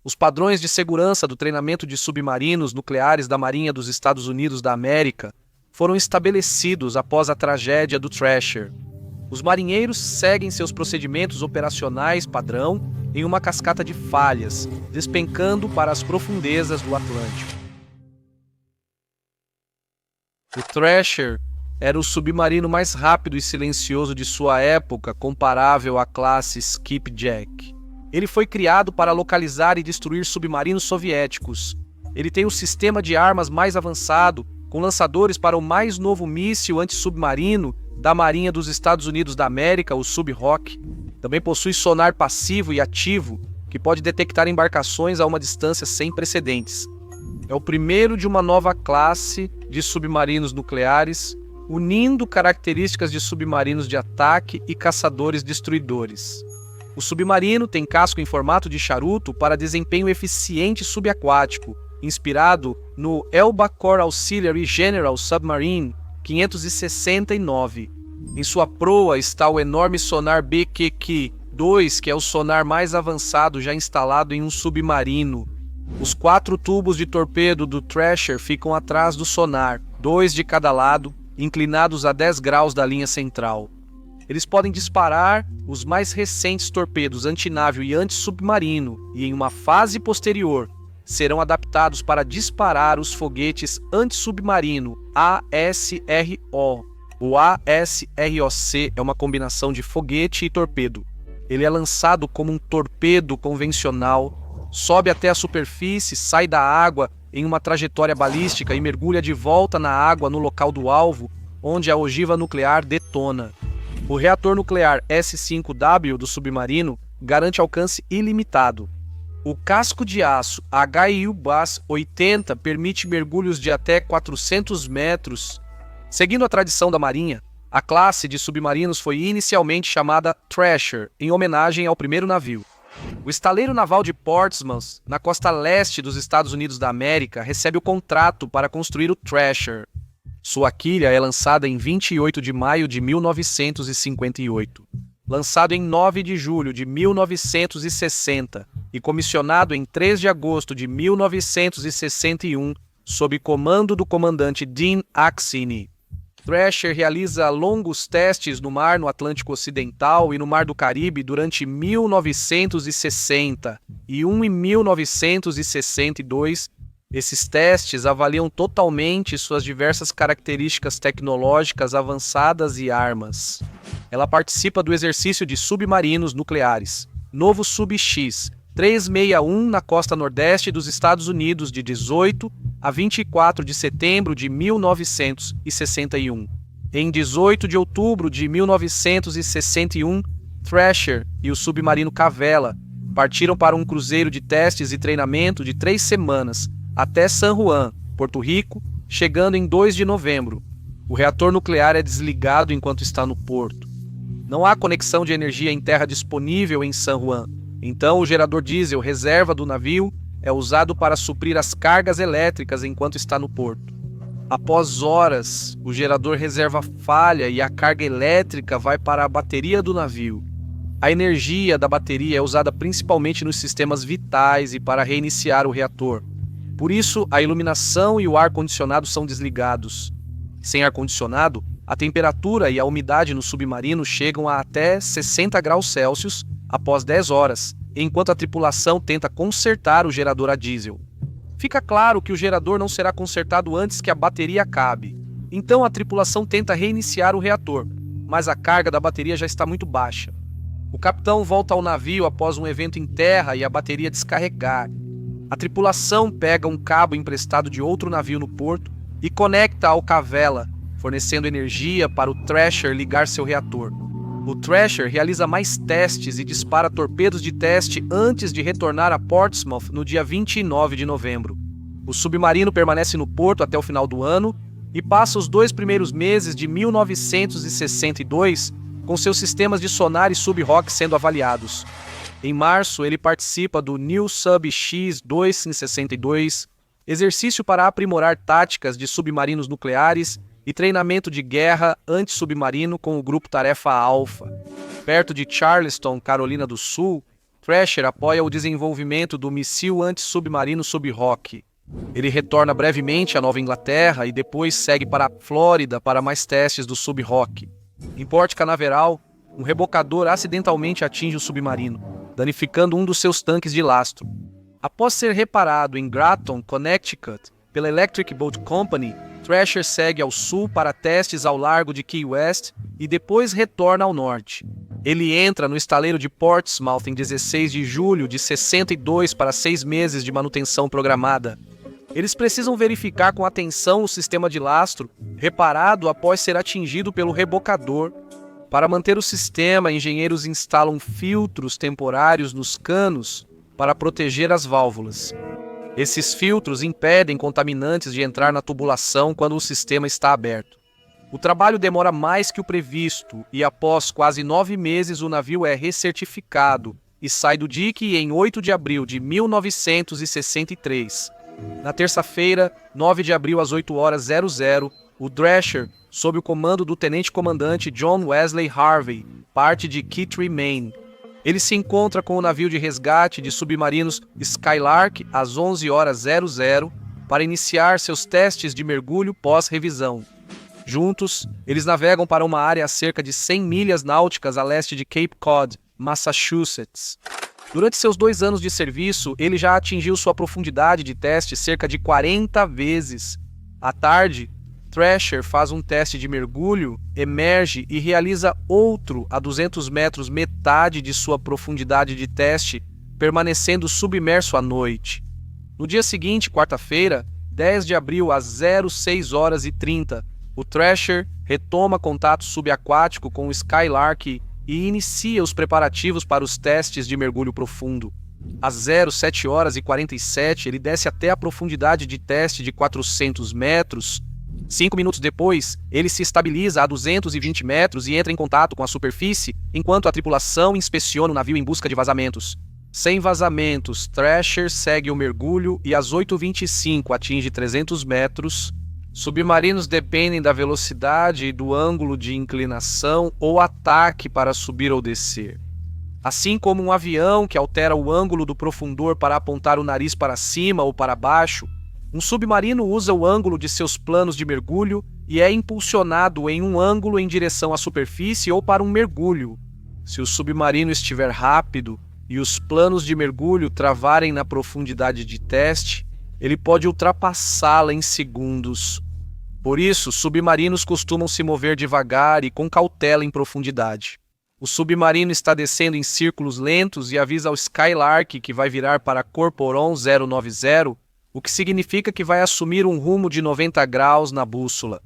Os padrões de segurança do treinamento de submarinos nucleares da Marinha dos Estados Unidos da América foram estabelecidos após a tragédia do Thrasher. Os marinheiros seguem seus procedimentos operacionais padrão em uma cascata de falhas, despencando para as profundezas do Atlântico. O Thrasher era o submarino mais rápido e silencioso de sua época, comparável à classe Skipjack. Ele foi criado para localizar e destruir submarinos soviéticos. Ele tem o sistema de armas mais avançado, com lançadores para o mais novo míssil antissubmarino da Marinha dos Estados Unidos da América, o Sub-Rock. Também possui sonar passivo e ativo, que pode detectar embarcações a uma distância sem precedentes. É o primeiro de uma nova classe de submarinos nucleares, unindo características de submarinos de ataque e caçadores destruidores. O submarino tem casco em formato de charuto para desempenho eficiente subaquático, inspirado no Elbacor Auxiliary General Submarine 569. Em sua proa está o enorme sonar BQQ-2, que é o sonar mais avançado já instalado em um submarino. Os 4 tubos de torpedo do Thrasher ficam atrás do sonar, 2 de cada lado, inclinados a 10 graus da linha central. Eles podem disparar os mais recentes torpedos antinávio e antissubmarino e, em uma fase posterior, serão adaptados para disparar os foguetes antissubmarino ASRO. O ASROC é uma combinação de foguete e torpedo. Ele é lançado como um torpedo convencional, sobe até a superfície, sai da água em uma trajetória balística e mergulha de volta na água no local do alvo, onde a ogiva nuclear detona. O reator nuclear S-5W do submarino garante alcance ilimitado. O casco de aço HIU-BAS 80 permite mergulhos de até 400 metros. Seguindo a tradição da Marinha, a classe de submarinos foi inicialmente chamada Thrasher, em homenagem ao primeiro navio. O estaleiro naval de Portsmouth, na costa leste dos Estados Unidos da América, recebe o contrato para construir o Thrasher. Sua quilha é lançada em 28 de maio de 1958. Lançado em 9 de julho de 1960 e comissionado em 3 de agosto de 1961, sob comando do comandante Dean Axini. Thrasher realiza longos testes no mar no Atlântico Ocidental e no Mar do Caribe durante 1960 e em 1962. Esses testes avaliam totalmente suas diversas características tecnológicas avançadas e armas. Ela participa do exercício de submarinos nucleares, Novo Sub-X 361 na costa nordeste dos Estados Unidos de 18 a 24 de setembro de 1961. Em 18 de outubro de 1961, Thrasher e o submarino Cavella partiram para um cruzeiro de testes e treinamento de 3 semanas, até San Juan, Porto Rico, chegando em 2 de novembro. O reator nuclear é desligado enquanto está no porto. Não há conexão de energia em terra disponível em San Juan, então o gerador diesel reserva do navio é usado para suprir as cargas elétricas enquanto está no porto. Após horas, o gerador reserva falha e a carga elétrica vai para a bateria do navio. A energia da bateria é usada principalmente nos sistemas vitais e para reiniciar o reator. Por isso, a iluminação e o ar-condicionado são desligados. Sem ar-condicionado, a temperatura e a umidade no submarino chegam a até 60 graus Celsius após 10 horas, enquanto a tripulação tenta consertar o gerador a diesel. Fica claro que o gerador não será consertado antes que a bateria acabe. Então a tripulação tenta reiniciar o reator, mas a carga da bateria já está muito baixa. O capitão volta ao navio após um evento em terra e a bateria descarregar. A tripulação pega um cabo emprestado de outro navio no porto e conecta ao Cavella, fornecendo energia para o Thrasher ligar seu reator. O Thrasher realiza mais testes e dispara torpedos de teste antes de retornar a Portsmouth no dia 29 de novembro. O submarino permanece no porto até o final do ano e passa os 2 primeiros meses de 1962 com seus sistemas de sonar e sub-rock sendo avaliados. Em março, ele participa do New Sub-X-2 em 62, exercício para aprimorar táticas de submarinos nucleares e treinamento de guerra antissubmarino com o Grupo Tarefa Alpha. Perto de Charleston, Carolina do Sul, Thrasher apoia o desenvolvimento do míssil anti-submarino Sub-Rock. Ele retorna brevemente à Nova Inglaterra e depois segue para a Flórida para mais testes do Sub-Rock. Em Port Canaveral, um rebocador acidentalmente atinge o submarino, danificando um dos seus tanques de lastro. Após ser reparado em Groton, Connecticut, pela Electric Boat Company, Thrasher segue ao sul para testes ao largo de Key West e depois retorna ao norte. Ele entra no estaleiro de Portsmouth em 16 de julho de 62 para 6 meses de manutenção programada. Eles precisam verificar com atenção o sistema de lastro, reparado após ser atingido pelo rebocador. Para manter o sistema, engenheiros instalam filtros temporários nos canos para proteger as válvulas. Esses filtros impedem contaminantes de entrar na tubulação quando o sistema está aberto. O trabalho demora mais que o previsto e após quase 9 meses o navio é recertificado e sai do dique em 8 de abril de 1963. Na terça-feira, 9 de abril às 8h00, o Thrasher, sob o comando do tenente-comandante John Wesley Harvey, parte de Kittery, Maine. Ele se encontra com o navio de resgate de submarinos Skylark às 11h00 para iniciar seus testes de mergulho pós-revisão. Juntos, eles navegam para uma área a cerca de 100 milhas náuticas a leste de Cape Cod, Massachusetts. Durante seus 2 anos de serviço, ele já atingiu sua profundidade de teste cerca de 40 vezes. À tarde, Thrasher faz um teste de mergulho, emerge e realiza outro a 200 metros, metade de sua profundidade de teste, permanecendo submerso à noite. No dia seguinte, quarta-feira, 10 de abril às 06h30, o Thrasher retoma contato subaquático com o Skylark e inicia os preparativos para os testes de mergulho profundo. Às 07h47, ele desce até a profundidade de teste de 400 metros. 5 minutos depois, ele se estabiliza a 220 metros e entra em contato com a superfície, enquanto a tripulação inspeciona o navio em busca de vazamentos. Sem vazamentos, Thrasher segue o mergulho e às 8h25 atinge 300 metros. Submarinos dependem da velocidade e do ângulo de inclinação ou ataque para subir ou descer. Assim como um avião que altera o ângulo do profundor para apontar o nariz para cima ou para baixo, um submarino usa o ângulo de seus planos de mergulho e é impulsionado em um ângulo em direção à superfície ou para um mergulho. Se o submarino estiver rápido e os planos de mergulho travarem na profundidade de teste, ele pode ultrapassá-la em segundos. Por isso, submarinos costumam se mover devagar e com cautela em profundidade. O submarino está descendo em círculos lentos e avisa ao Skylark que vai virar para Corporon 090, o que significa que vai assumir um rumo de 90 graus na bússola.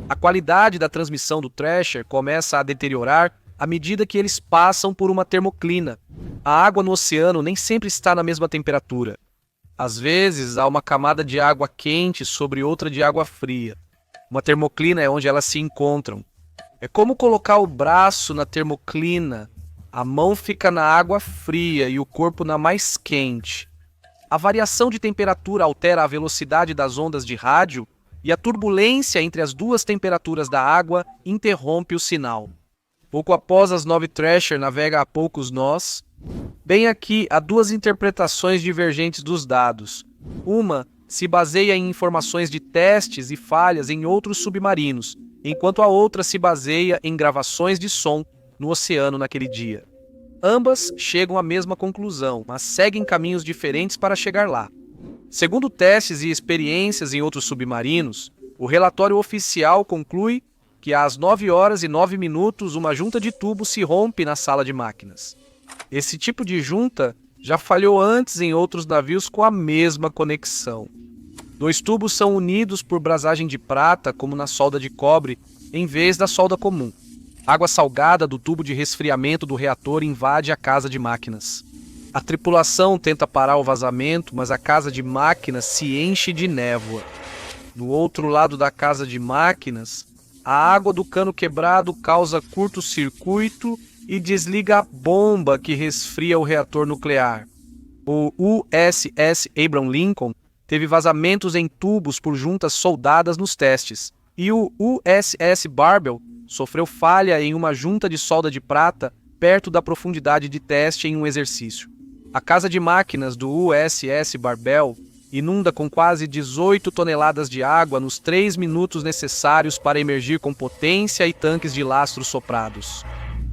A qualidade da transmissão do Thrasher começa a deteriorar à medida que eles passam por uma termoclina. A água no oceano nem sempre está na mesma temperatura. Às vezes, há uma camada de água quente sobre outra de água fria. Uma termoclina é onde elas se encontram. É como colocar o braço na termoclina. A mão fica na água fria e o corpo na mais quente. A variação de temperatura altera a velocidade das ondas de rádio e a turbulência entre as duas temperaturas da água interrompe o sinal. Pouco após as 9, Thrasher navega a poucos nós. Bem aqui, há 2 interpretações divergentes dos dados. Uma se baseia em informações de testes e falhas em outros submarinos, enquanto a outra se baseia em gravações de som no oceano naquele dia. Ambas chegam à mesma conclusão, mas seguem caminhos diferentes para chegar lá. Segundo testes e experiências em outros submarinos, o relatório oficial conclui que às 9h09 uma junta de tubo se rompe na sala de máquinas. Esse tipo de junta já falhou antes em outros navios com a mesma conexão. 2 tubos são unidos por brasagem de prata, como na solda de cobre, em vez da solda comum. Água salgada do tubo de resfriamento do reator invade a casa de máquinas. A tripulação tenta parar o vazamento, mas a casa de máquinas se enche de névoa. Do outro lado da casa de máquinas, a água do cano quebrado causa curto-circuito e desliga a bomba que resfria o reator nuclear. O USS Abraham Lincoln teve vazamentos em tubos por juntas soldadas nos testes, e o USS Barbel sofreu falha em uma junta de solda de prata perto da profundidade de teste em um exercício. A casa de máquinas do USS Barbell inunda com quase 18 toneladas de água nos 3 minutos necessários para emergir com potência e tanques de lastro soprados.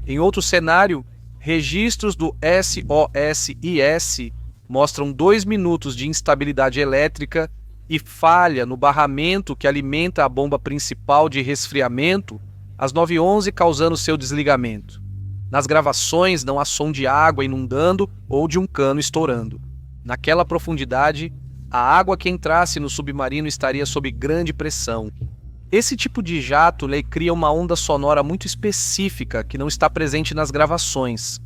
Em outro cenário, registros do SOSIS mostram 2 minutos de instabilidade elétrica e falha no barramento que alimenta a bomba principal de resfriamento às 9h11, causando seu desligamento. Nas gravações não há som de água inundando ou de um cano estourando. Naquela profundidade, a água que entrasse no submarino estaria sob grande pressão. Esse tipo de jato cria uma onda sonora muito específica que não está presente nas gravações.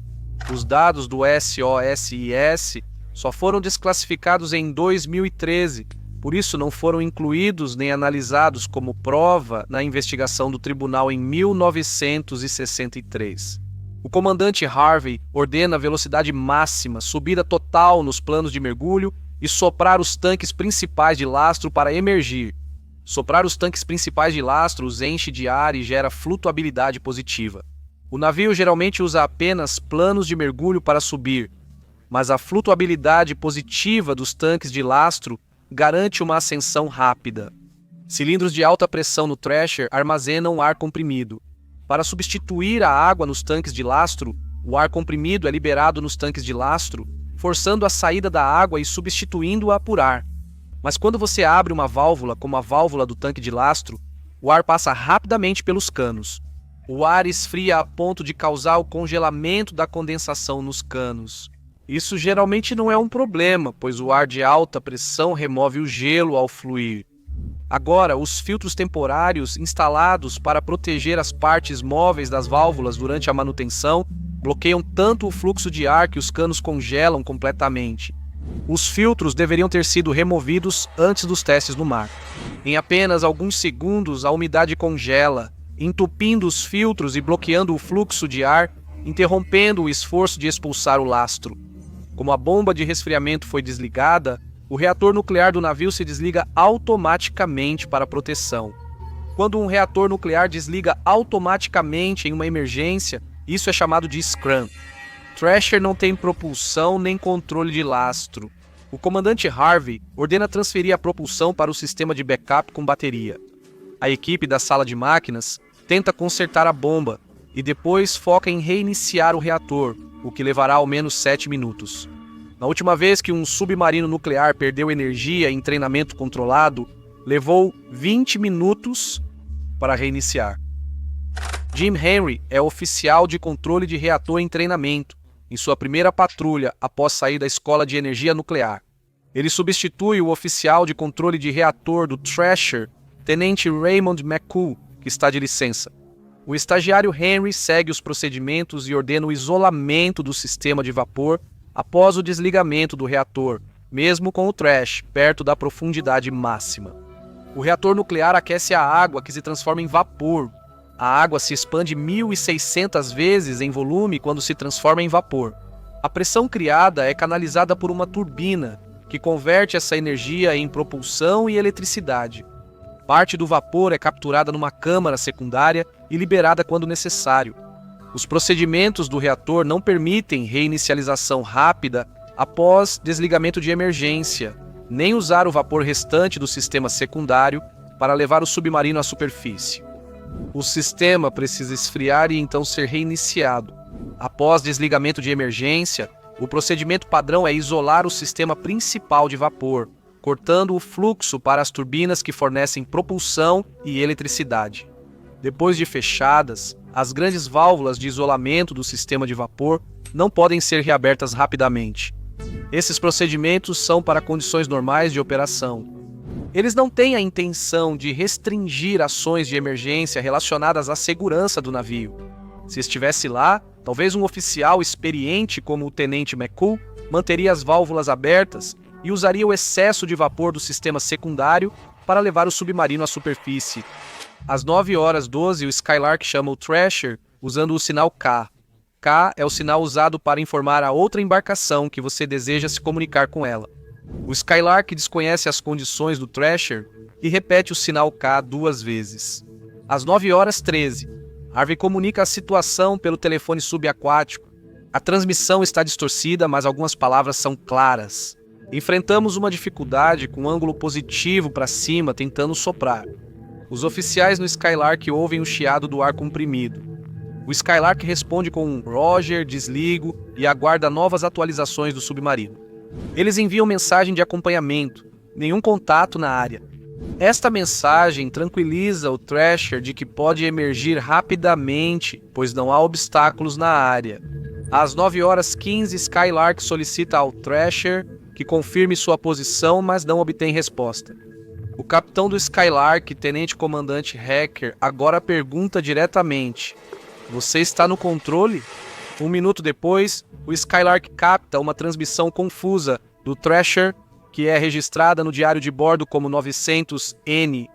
Os dados do SOSIS só foram desclassificados em 2013, por isso não foram incluídos nem analisados como prova na investigação do tribunal em 1963. O comandante Harvey ordena velocidade máxima, subida total nos planos de mergulho e soprar os tanques principais de lastro para emergir. Soprar os tanques principais de lastro os enche de ar e gera flutuabilidade positiva. O navio geralmente usa apenas planos de mergulho para subir, mas a flutuabilidade positiva dos tanques de lastro garante uma ascensão rápida. Cilindros de alta pressão no Thrasher armazenam ar comprimido. Para substituir a água nos tanques de lastro, o ar comprimido é liberado nos tanques de lastro, forçando a saída da água e substituindo-a por ar. Mas quando você abre uma válvula, como a válvula do tanque de lastro, o ar passa rapidamente pelos canos. O ar esfria a ponto de causar o congelamento da condensação nos canos. Isso geralmente não é um problema, pois o ar de alta pressão remove o gelo ao fluir. Agora, os filtros temporários instalados para proteger as partes móveis das válvulas durante a manutenção bloqueiam tanto o fluxo de ar que os canos congelam completamente. Os filtros deveriam ter sido removidos antes dos testes no mar. Em apenas alguns segundos, a umidade congela, entupindo os filtros e bloqueando o fluxo de ar, interrompendo o esforço de expulsar o lastro. Como a bomba de resfriamento foi desligada, o reator nuclear do navio se desliga automaticamente para proteção. Quando um reator nuclear desliga automaticamente em uma emergência, isso é chamado de scram. Thrasher não tem propulsão nem controle de lastro. O comandante Harvey ordena transferir a propulsão para o sistema de backup com bateria. A equipe da sala de máquinas tenta consertar a bomba e depois foca em reiniciar o reator, o que levará ao menos 7 minutos. Na última vez que um submarino nuclear perdeu energia em treinamento controlado, levou 20 minutos para reiniciar. Jim Henry é oficial de controle de reator em treinamento, em sua primeira patrulha após sair da escola de energia nuclear. Ele substitui o oficial de controle de reator do Thrasher, Tenente Raymond McCool, que está de licença. O estagiário Henry segue os procedimentos e ordena o isolamento do sistema de vapor após o desligamento do reator, mesmo com o Thrash perto da profundidade máxima. O reator nuclear aquece a água, que se transforma em vapor. A água se expande 1.600 vezes em volume quando se transforma em vapor. A pressão criada é canalizada por uma turbina, que converte essa energia em propulsão e eletricidade. Parte do vapor é capturada numa câmara secundária e liberada quando necessário. Os procedimentos do reator não permitem reinicialização rápida após desligamento de emergência, nem usar o vapor restante do sistema secundário para levar o submarino à superfície. O sistema precisa esfriar e então ser reiniciado. Após desligamento de emergência, o procedimento padrão é isolar o sistema principal de vapor, cortando o fluxo para as turbinas que fornecem propulsão e eletricidade. Depois de fechadas, as grandes válvulas de isolamento do sistema de vapor não podem ser reabertas rapidamente. Esses procedimentos são para condições normais de operação. Eles não têm a intenção de restringir ações de emergência relacionadas à segurança do navio. Se estivesse lá, talvez um oficial experiente como o Tenente McCool manteria as válvulas abertas e usaria o excesso de vapor do sistema secundário para levar o submarino à superfície. Às 9h12, o Skylark chama o Thrasher usando o sinal K. K é o sinal usado para informar a outra embarcação que você deseja se comunicar com ela. O Skylark desconhece as condições do Thrasher e repete o sinal K 2 vezes. Às 9h13, Harvey comunica a situação pelo telefone subaquático. A transmissão está distorcida, mas algumas palavras são claras. Enfrentamos uma dificuldade com um ângulo positivo para cima tentando soprar. Os oficiais no Skylark ouvem o chiado do ar comprimido. O Skylark responde com um Roger, desligo e aguarda novas atualizações do submarino. Eles enviam mensagem de acompanhamento, nenhum contato na área. Esta mensagem tranquiliza o Thrasher de que pode emergir rapidamente, pois não há obstáculos na área. Às 9h15, Skylark solicita ao Thrasher que confirme sua posição, mas não obtém resposta. O capitão do Skylark, tenente-comandante Hacker, agora pergunta diretamente: "Você está no controle?" Um minuto depois, o Skylark capta uma transmissão confusa do Thrasher, que é registrada no diário de bordo como 900N.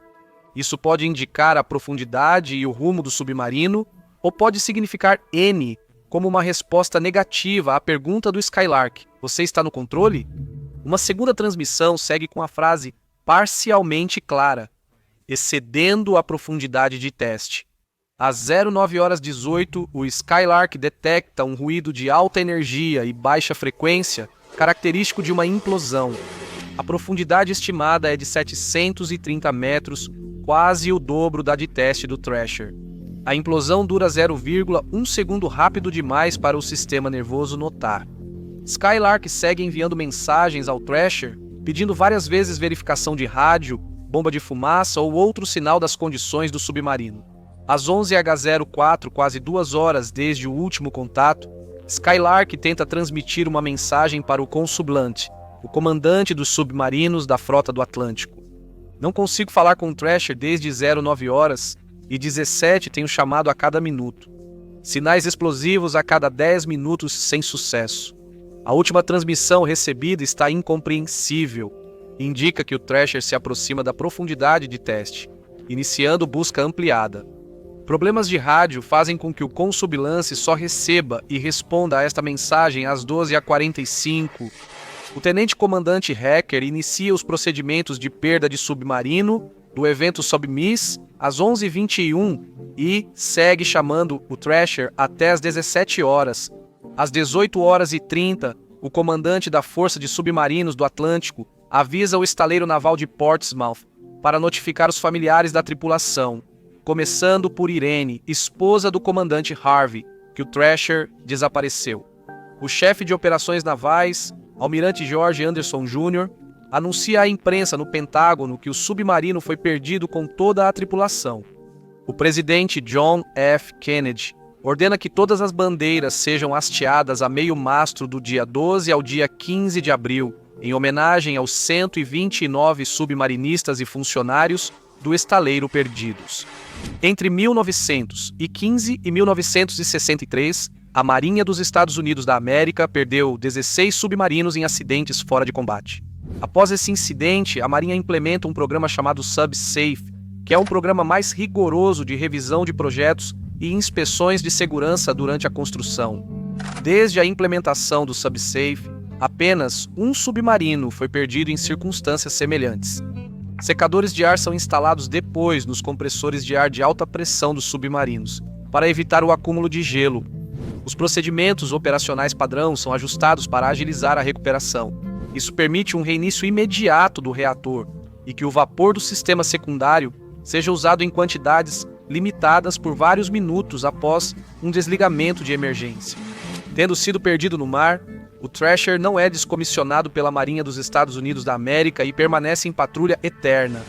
Isso pode indicar a profundidade e o rumo do submarino, ou pode significar N, como uma resposta negativa à pergunta do Skylark: "Você está no controle?" Uma segunda transmissão segue com a frase parcialmente clara, excedendo a profundidade de teste. Às 09h18, o Skylark detecta um ruído de alta energia e baixa frequência, característico de uma implosão. A profundidade estimada é de 730 metros, quase o dobro da de teste do Thrasher. A implosão dura 0,1 segundo rápido demais para o sistema nervoso notar. Skylark segue enviando mensagens ao Thrasher, pedindo várias vezes verificação de rádio, bomba de fumaça ou outro sinal das condições do submarino. Às 11h04, quase 2 horas desde o último contato, Skylark tenta transmitir uma mensagem para o Consublante, o comandante dos submarinos da Frota do Atlântico. "Não consigo falar com o Thrasher desde 09h e 17 tenho chamado a cada minuto. Sinais explosivos a cada 10 minutos sem sucesso. A última transmissão recebida está incompreensível. Indica que o Thrasher se aproxima da profundidade de teste, iniciando busca ampliada. Problemas de rádio fazem com que o Consublance só receba e responda a esta mensagem às 12h45. O tenente-comandante Hacker inicia os procedimentos de perda de submarino do evento Submiss às 11h21 e segue chamando o Thrasher até às 17 horas. Às 18h30, o comandante da Força de Submarinos do Atlântico avisa o estaleiro naval de Portsmouth para notificar os familiares da tripulação, começando por Irene, esposa do comandante Harvey, que o Thrasher desapareceu. O chefe de operações navais, Almirante George Anderson Jr., anuncia à imprensa no Pentágono que o submarino foi perdido com toda a tripulação. O presidente John F. Kennedy ordena que todas as bandeiras sejam hasteadas a meio mastro do dia 12 ao dia 15 de abril, em homenagem aos 129 submarinistas e funcionários do estaleiro perdidos. Entre 1915 e 1963, a Marinha dos Estados Unidos da América perdeu 16 submarinos em acidentes fora de combate. Após esse incidente, a Marinha implementa um programa chamado SubSafe, que é um programa mais rigoroso de revisão de projetos e inspeções de segurança durante a construção. Desde a implementação do SubSafe, apenas um submarino foi perdido em circunstâncias semelhantes. Secadores de ar são instalados depois nos compressores de ar de alta pressão dos submarinos, para evitar o acúmulo de gelo. Os procedimentos operacionais padrão são ajustados para agilizar a recuperação. Isso permite um reinício imediato do reator e que o vapor do sistema secundário seja usado em quantidades limitadas por vários minutos após um desligamento de emergência. Tendo sido perdido no mar, o Thrasher não é descomissionado pela Marinha dos Estados Unidos da América e permanece em patrulha eterna.